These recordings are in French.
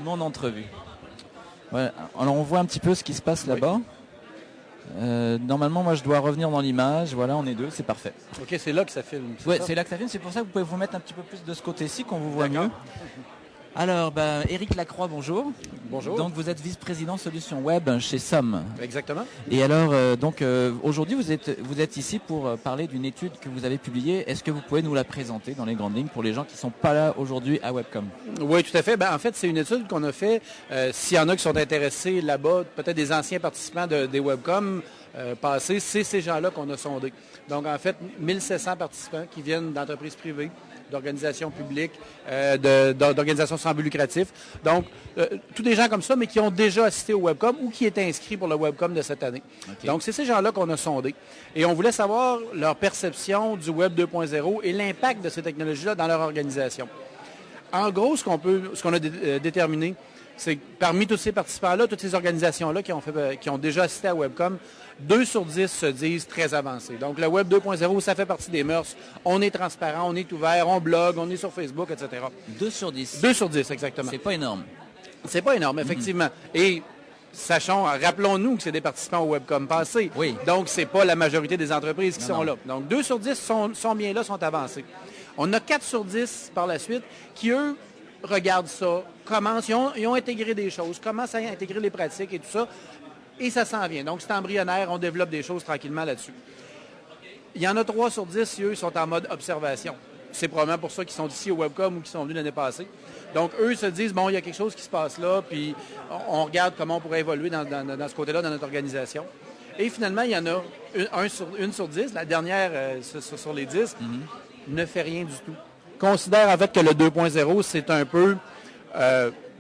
mon entrevue. Voilà. Alors on voit un petit peu ce qui se passe là-bas. Normalement, moi je dois revenir dans l'image. Voilà, on est deux, c'est parfait. OK, c'est là que ça filme. Oui, c'est là que ça filme. C'est pour ça que vous pouvez vous mettre un petit peu plus de ce côté-ci, qu'on vous voit D'accord. mieux. Alors, Éric Lacroix, bonjour. Bonjour. Donc vous êtes vice-président solutions web chez SOM. Exactement. Et alors, aujourd'hui, vous êtes ici pour parler d'une étude que vous avez publiée. Est-ce que vous pouvez nous la présenter dans les grandes lignes pour les gens qui ne sont pas là aujourd'hui à Webcom? Oui, tout à fait. En fait, c'est une étude qu'on a fait. S'il y en a qui sont intéressés là-bas, peut-être des anciens participants des Webcom passés, c'est ces gens-là qu'on a sondés. Donc, en fait, 1700 participants qui viennent d'entreprises privées, d'organisations publiques, d'organisations sans but lucratif. Donc, tous des gens comme ça, mais qui ont déjà assisté au Webcom ou qui étaient inscrits pour le Webcom de cette année. Okay. Donc, c'est ces gens-là qu'on a sondés. Et on voulait savoir leur perception du Web 2.0 et l'impact de ces technologies-là dans leur organisation. En gros, ce qu'on a déterminé, c'est que parmi tous ces participants-là, toutes ces organisations-là qui ont déjà assisté à Webcom, 2 sur 10 se disent très avancés. Donc, le Web 2.0, ça fait partie des mœurs. On est transparent, on est ouvert, on blogue, on est sur Facebook, etc. 2 sur 10. 2 sur 10, exactement. C'est pas énorme. C'est pas énorme, effectivement. Et rappelons-nous que c'est des participants au Webcom passé. Oui. Donc, c'est pas la majorité des entreprises qui sont là. Donc, 2 sur 10 sont bien là, sont avancés. On a 4 sur 10 par la suite qui, eux, regardent ça, commencent, ils ont intégré des choses, commencent à intégrer les pratiques et tout ça, et ça s'en vient. Donc, c'est embryonnaire, on développe des choses tranquillement là-dessus. Il y en a 3 sur 10 qui, eux, sont en mode observation. C'est probablement pour ça qu'ils sont ici au Webcom ou qui sont venus l'année passée. Donc, eux se disent, bon, il y a quelque chose qui se passe là, puis on regarde comment on pourrait évoluer dans ce côté-là, dans notre organisation. Et finalement, il y en a une sur 10, la dernière sur les 10, ne fait rien du tout. Considère en fait que le 2.0, c'est un peu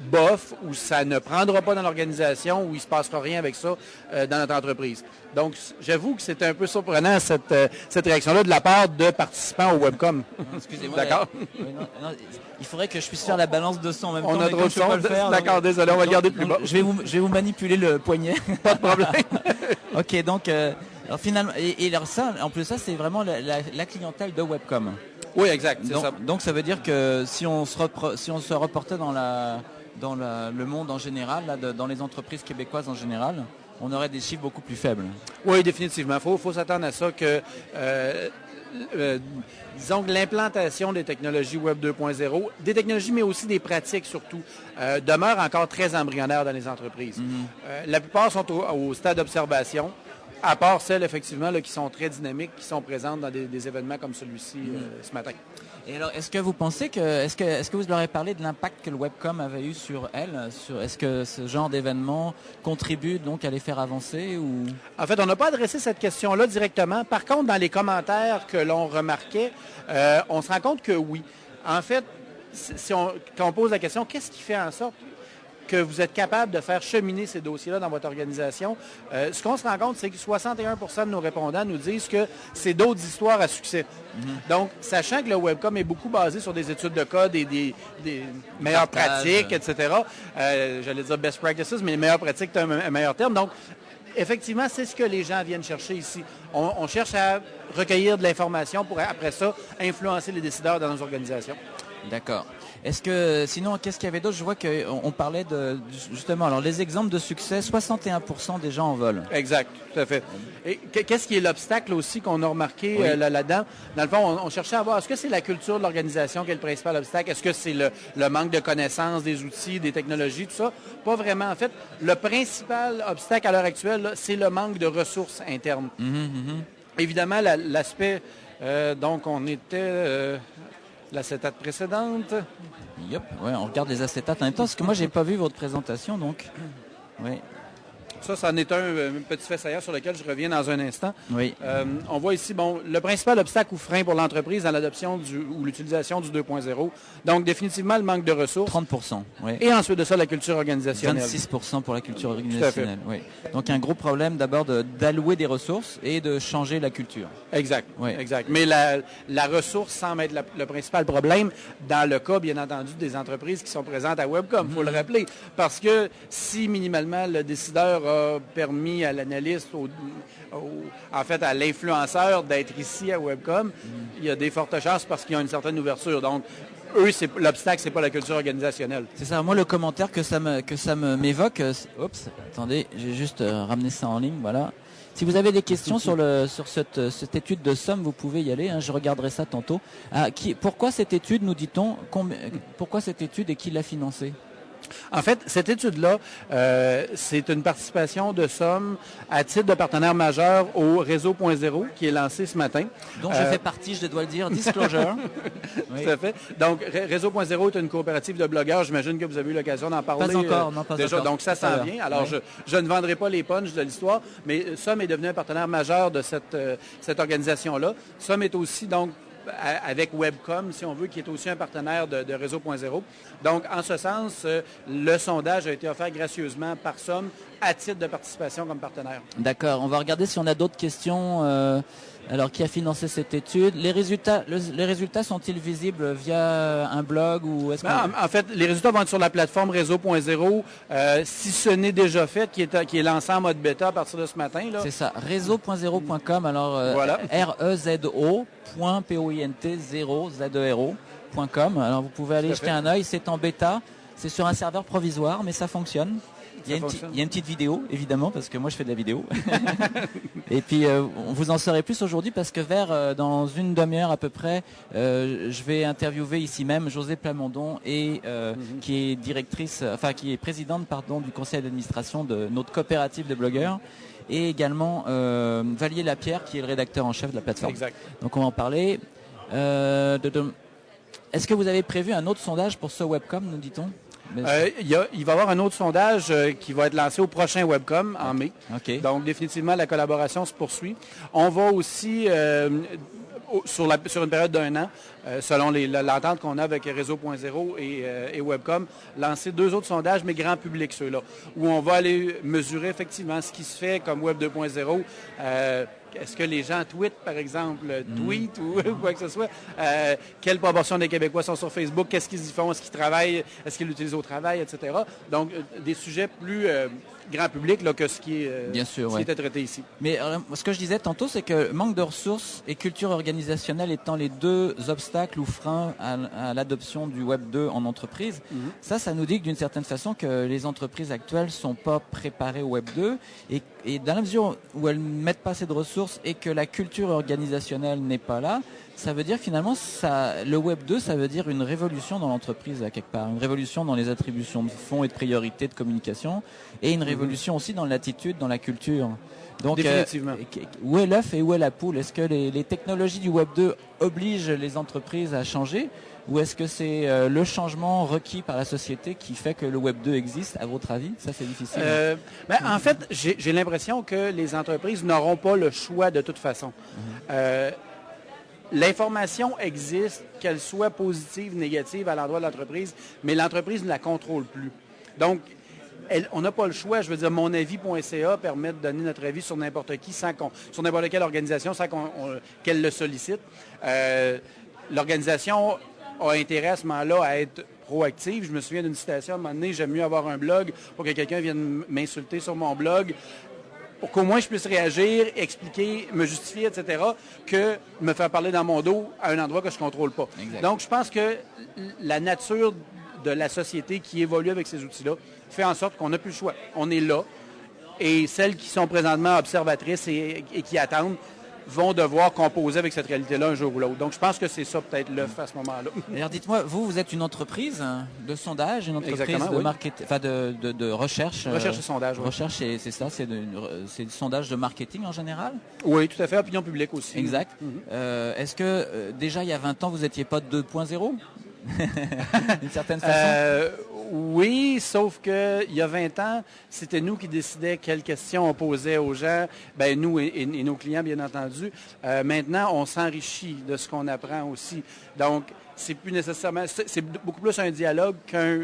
bof, où ça ne prendra pas dans l'organisation, où il ne se passera rien avec ça dans notre entreprise. Donc, j'avoue que c'est un peu surprenant, cette réaction-là de la part de participants au Webcom. Excusez-moi. D'accord? Non, il faudrait que je puisse faire la balance de son en même temps. On a trop de son. D'accord, donc, désolé, on va le garder plus bas. Je vais vous manipuler le poignet. Pas de problème. OK, donc, alors, finalement, et alors ça, en plus ça, c'est vraiment la clientèle de Webcom. Oui, exact, c'est ça. Donc ça veut dire que si on se reportait dans le monde en général, là, dans les entreprises québécoises en général, on aurait des chiffres beaucoup plus faibles. Oui, définitivement. Il faut s'attendre à ça que, disons que l'implantation des technologies Web 2.0, des technologies, mais aussi des pratiques surtout, demeure encore très embryonnaire dans les entreprises. La plupart sont au stade d'observation. À part celles, effectivement, là, qui sont très dynamiques, qui sont présentes dans des événements comme celui-ci ce matin. Et alors, est-ce que vous pensez est-ce que vous leur avez parlé de l'impact que le Webcom avait eu sur elles? Est-ce que ce genre d'événement contribue donc à les faire avancer ou... En fait, on n'a pas adressé cette question-là directement. Par contre, dans les commentaires que l'on remarquait, on se rend compte que oui. En fait, quand on pose la question, qu'est-ce qui fait en sorte que vous êtes capable de faire cheminer ces dossiers-là dans votre organisation, ce qu'on se rend compte, c'est que 61 % de nos répondants nous disent que c'est d'autres histoires à succès. Donc, sachant que le Webcom est beaucoup basé sur des études de cas, des meilleures pratiques, etc., j'allais dire best practices, mais les meilleures pratiques, c'est un meilleur terme. Donc, effectivement, c'est ce que les gens viennent chercher ici. On cherche à recueillir de l'information pour, après ça, influencer les décideurs dans nos organisations. D'accord. Sinon, qu'est-ce qu'il y avait d'autre? Je vois qu'on parlait justement, alors les exemples de succès, 61% des gens en veulent. Exact, tout à fait. Et qu'est-ce qui est l'obstacle aussi qu'on a remarqué là-dedans? Dans le fond, on cherchait à voir, est-ce que c'est la culture de l'organisation qui est le principal obstacle? Est-ce que c'est le manque de connaissances, des outils, des technologies, tout ça? Pas vraiment. En fait, le principal obstacle à l'heure actuelle, là, c'est le manque de ressources internes. Évidemment, l'aspect, donc on était... l'acétate précédente. Yep, ouais, on regarde les acétates en même temps, parce que moi, j'ai pas vu votre présentation, donc... Oui. Ça en est un petit fait saillant sur lequel je reviens dans un instant. Oui. On voit ici, le principal obstacle ou frein pour l'entreprise dans l'adoption ou l'utilisation du 2.0. Donc, définitivement, le manque de ressources. 30%. Oui. Et ensuite de ça, la culture organisationnelle. 26% pour la culture organisationnelle. Oui. Donc, un gros problème d'abord d'allouer des ressources et de changer la culture. Exact. Oui. Exact. Mais la ressource semble être le principal problème dans le cas, bien entendu, des entreprises qui sont présentes à Webcom. Il faut le rappeler. Parce que si minimalement le décideur a permis à l'analyste, en fait à l'influenceur d'être ici à Webcom, il y a des fortes chances parce qu'il y a une certaine ouverture. Donc, eux, l'obstacle, c'est pas la culture organisationnelle. C'est ça. Moi, le commentaire que ça m'évoque. Oups, attendez, j'ai juste ramené ça en ligne. Voilà. Si vous avez des questions sur cette étude de somme, vous pouvez y aller. Hein, je regarderai ça tantôt. Pourquoi cette étude, nous dit-on, pourquoi cette étude et qui l'a financée? En fait, cette étude-là, c'est une participation de Somme à titre de partenaire majeur au Réseau.0 qui est lancé ce matin. Donc, je fais partie, je dois le dire, disclosure. Oui. Tout à fait. Donc, Réseau.0 est une coopérative de blogueurs. J'imagine que vous avez eu l'occasion d'en parler. Pas encore, non, pas déjà. encore. Donc, ça s'en vient. Alors, oui. je ne vendrai pas les punchs de l'histoire, mais Somme est devenu un partenaire majeur de cette organisation-là. Somme est aussi, donc, avec Webcom, si on veut, qui est aussi un partenaire de Réseau.0. Donc, en ce sens, le sondage a été offert gracieusement par Somme à titre de participation comme partenaire. D'accord. On va regarder si on a d'autres questions. Alors, qui a financé cette étude? Les résultats sont-ils visibles via un blog ou est-ce en fait, les résultats vont être sur la plateforme Réseau.0, si ce n'est déjà fait, qui est lancé en mode bêta à partir de ce matin. Là. C'est ça, réseau.0.com, alors voilà. REZO.POINT0.com. Alors, vous pouvez aller jeter un œil, c'est en bêta, c'est sur un serveur provisoire, mais ça fonctionne. Il y a une petite vidéo, évidemment, parce que moi je fais de la vidéo. Et puis, vous en saurez plus aujourd'hui parce que dans une demi-heure à peu près, je vais interviewer ici même José Plamondon qui est qui est présidente, du conseil d'administration de notre coopérative de blogueurs. Et également Valier Lapierre, qui est le rédacteur en chef de la plateforme. Exact. Donc on va en parler. Est-ce que vous avez prévu un autre sondage pour ce webcom, nous dit-on? Il va y avoir un autre sondage qui va être lancé au prochain Webcom en mai. Okay. Donc, définitivement, la collaboration se poursuit. On va aussi, sur une période d'1 an, selon l'entente qu'on a avec Réseau.0 et Webcom, lancer 2 autres sondages, mais grand public, ceux-là, où on va aller mesurer effectivement ce qui se fait comme Web 2.0. Est-ce que les gens tweetent, par exemple, ou quoi que ce soit? Quelle proportion des Québécois sont sur Facebook? Qu'est-ce qu'ils y font? Est-ce qu'ils travaillent? Est-ce qu'ils l'utilisent au travail, etc.? Donc, des sujets plus grand public là, que ce qui était traité ici. Mais ce que je disais tantôt, c'est que manque de ressources et culture organisationnelle étant les 2 obstacles ou freins à l'adoption du Web 2 en entreprise, ça nous dit que d'une certaine façon que les entreprises actuelles ne sont pas préparées au Web 2 et dans la mesure où elles ne mettent pas assez de ressources et que la culture organisationnelle n'est pas là, ça veut dire finalement, le Web 2, ça veut dire une révolution dans l'entreprise à quelque part, une révolution dans les attributions de fonds et de priorités de communication et une révolution aussi dans l'attitude, dans la culture. Donc, définitivement. Où est l'œuf et où est la poule? Est-ce que les technologies du Web 2 obligent les entreprises à changer ou est-ce que c'est le changement requis par la société qui fait que le Web 2 existe, à votre avis? Ça, c'est difficile. En fait, j'ai l'impression que les entreprises n'auront pas le choix de toute façon. L'information existe, qu'elle soit positive, négative à l'endroit de l'entreprise, mais l'entreprise ne la contrôle plus. Donc, on n'a pas le choix. Je veux dire, monavis.ca permet de donner notre avis sur n'importe qui, sur n'importe quelle organisation, sans qu'elle le sollicite. L'organisation a intérêt à ce moment-là à être proactive. Je me souviens d'une citation à un moment donné, j'aime mieux avoir un blog pour que quelqu'un vienne m'insulter sur mon blog, pour qu'au moins je puisse réagir, expliquer, me justifier, etc., que me faire parler dans mon dos à un endroit que je ne contrôle pas. Exact. Donc, je pense que la nature de la société qui évolue avec ces outils-là fait en sorte qu'on n'a plus le choix. On est là. Et celles qui sont présentement observatrices et qui attendent vont devoir composer avec cette réalité-là un jour ou l'autre. Donc, je pense que c'est ça peut-être l'œuf à ce moment-là. Alors, dites-moi, vous êtes une entreprise de sondage, une entreprise de marketing, de recherche. Recherche et sondage. Oui. Recherche, c'est ça, c'est du sondage de marketing en général? Oui, tout à fait. Opinion publique aussi. Exact. Est-ce que déjà il y a 20 ans, vous n'étiez pas 2.0 d'une certaine façon? Oui, sauf qu'il y a 20 ans, c'était nous qui décidions quelles questions on posait aux gens, nous et nos clients, bien entendu. Maintenant, on s'enrichit de ce qu'on apprend aussi. Donc, c'est plus nécessairement, c'est beaucoup plus un dialogue qu'un...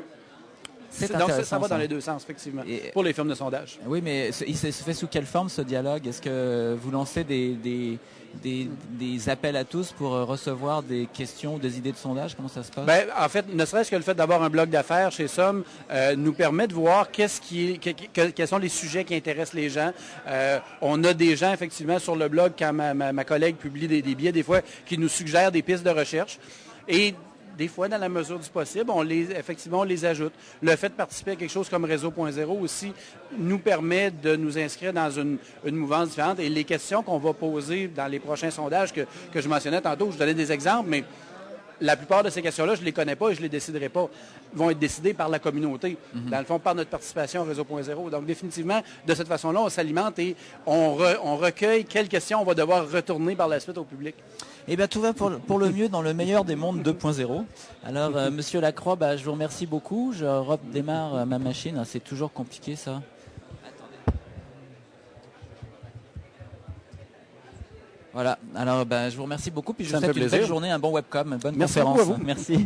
Donc, ça va dans les 2 sens, effectivement, pour les firmes de sondage. Oui, mais il se fait sous quelle forme, ce dialogue? Est-ce que vous lancez des appels à tous pour recevoir des questions, des idées de sondage? Comment ça se passe? En fait, ne serait-ce que le fait d'avoir un blog d'affaires chez Somme nous permet de voir quels sont les sujets qui intéressent les gens. On a des gens, effectivement, sur le blog, quand ma collègue publie des billets, des fois, qui nous suggèrent des pistes de recherche. Et des fois, dans la mesure du possible, effectivement, on les ajoute. Le fait de participer à quelque chose comme Réseau.0 aussi nous permet de nous inscrire dans une mouvance différente. Et les questions qu'on va poser dans les prochains sondages que je mentionnais tantôt, je vous donnais des exemples, mais la plupart de ces questions-là, je ne les connais pas et je ne les déciderai pas. Ils vont être décidées par la communauté, dans le fond, par notre participation au Réseau.0. Donc, définitivement, de cette façon-là, on s'alimente et on recueille quelles questions on va devoir retourner par la suite au public. Eh bien, tout va pour le mieux dans le meilleur des mondes 2.0. Alors, Monsieur Lacroix, je vous remercie beaucoup. Je redémarre ma machine. C'est toujours compliqué, ça. Voilà. Alors, je vous remercie beaucoup. Puis je vous souhaite une belle journée, un bon webcam, une bonne conférence. Beaucoup à vous. Merci.